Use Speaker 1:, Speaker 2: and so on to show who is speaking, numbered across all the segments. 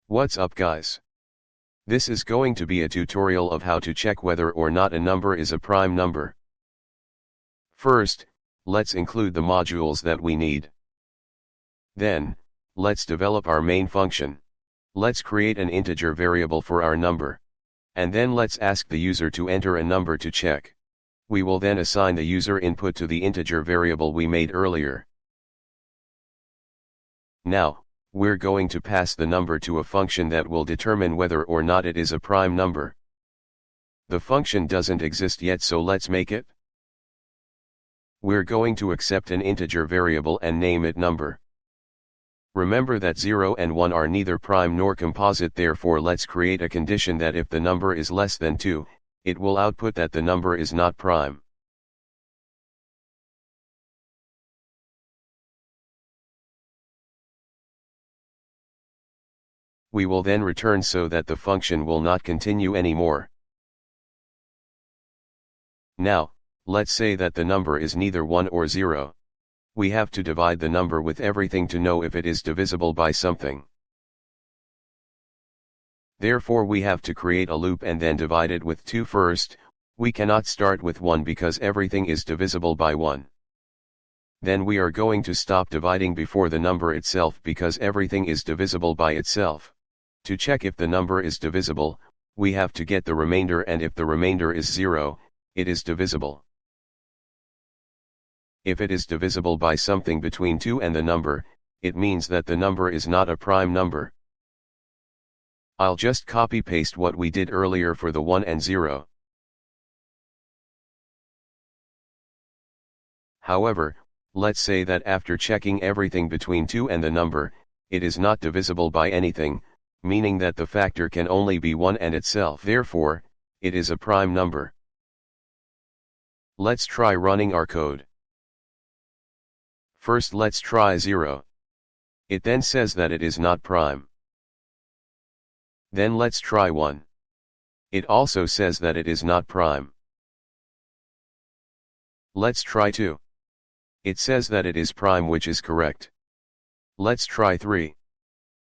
Speaker 1: What's up guys? This is going to be a tutorial of how to check whether or not a number is a prime number. First, let's include the modules that we need. Then, let's develop our main function. Let's create an integer variable for our number. And then let's ask the user to enter a number to check. We will then assign the user input to the integer variable we made earlier. Now, we're going to pass the number to a function that will determine whether or not it is a prime number. The function doesn't exist yet, so let's make it. We're going to accept an integer variable and name it number. Remember that 0 and 1 are neither prime nor composite, therefore let's create a condition that if the number is less than 2, it will output that the number is not prime. We will then return so that the function will not continue anymore. Now, let's say that the number is neither 1 or 0. We have to divide the number with everything to know if it is divisible by something. Therefore we have to create a loop and then divide it with 2 first. We cannot start with 1 because everything is divisible by 1. Then we are going to stop dividing before the number itself because everything is divisible by itself. To check if the number is divisible, we have to get the remainder, and if the remainder is 0, it is divisible. If it is divisible by something between 2 and the number, it means that the number is not a prime number. I'll just copy-paste what we did earlier for the 1 and 0. However, let's say that after checking everything between 2 and the number, it is not divisible by anything, meaning that the factor can only be 1 and itself. Therefore, it is a prime number. Let's try running our code. First let's try 0. It then says that it is not prime. Then let's try 1. It also says that it is not prime. Let's try 2. It says that it is prime, which is correct. Let's try 3.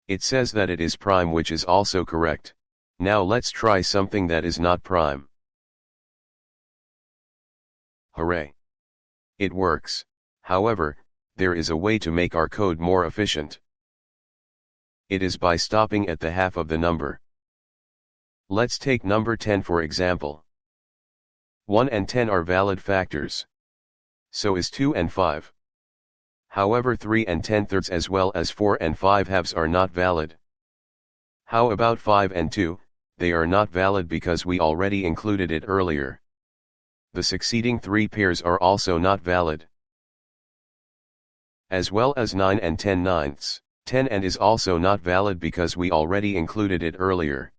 Speaker 1: It says that it is prime, which is also correct. Now let's try something that is not prime. Hooray! It works. However, there is a way to make our code more efficient. It is by stopping at the half of the number. Let's take number 10 for example. 1 and 10 are valid factors. So is 2 and 5. However, 3 and 10/3 as well as 4 and 5/2 are not valid. How about 5 and 2? They are not valid because we already included it earlier. The succeeding 3 pairs are also not valid. As well as 9 and 10/9. 10 and is also not valid because we already included it earlier.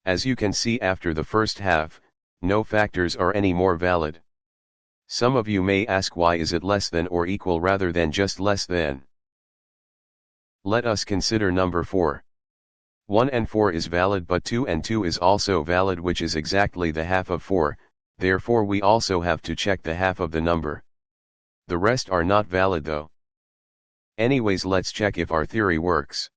Speaker 1: As you can see, after the first half, no factors are any more valid. Some of you may ask, why is it less than or equal rather than just less than? Let us consider number 4. 1 and 4 is valid, but 2 and 2 is also valid, which is exactly the half of 4, therefore we also have to check the half of the number. The rest are not valid though. Anyways, let's check if our theory works.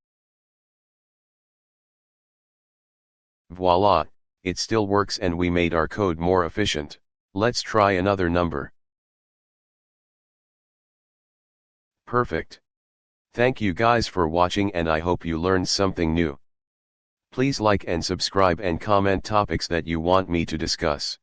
Speaker 1: Voila, it still works and we made our code more efficient. Let's try another number. Perfect. Thank you guys for watching and I hope you learned something new. Please like and subscribe and comment topics that you want me to discuss.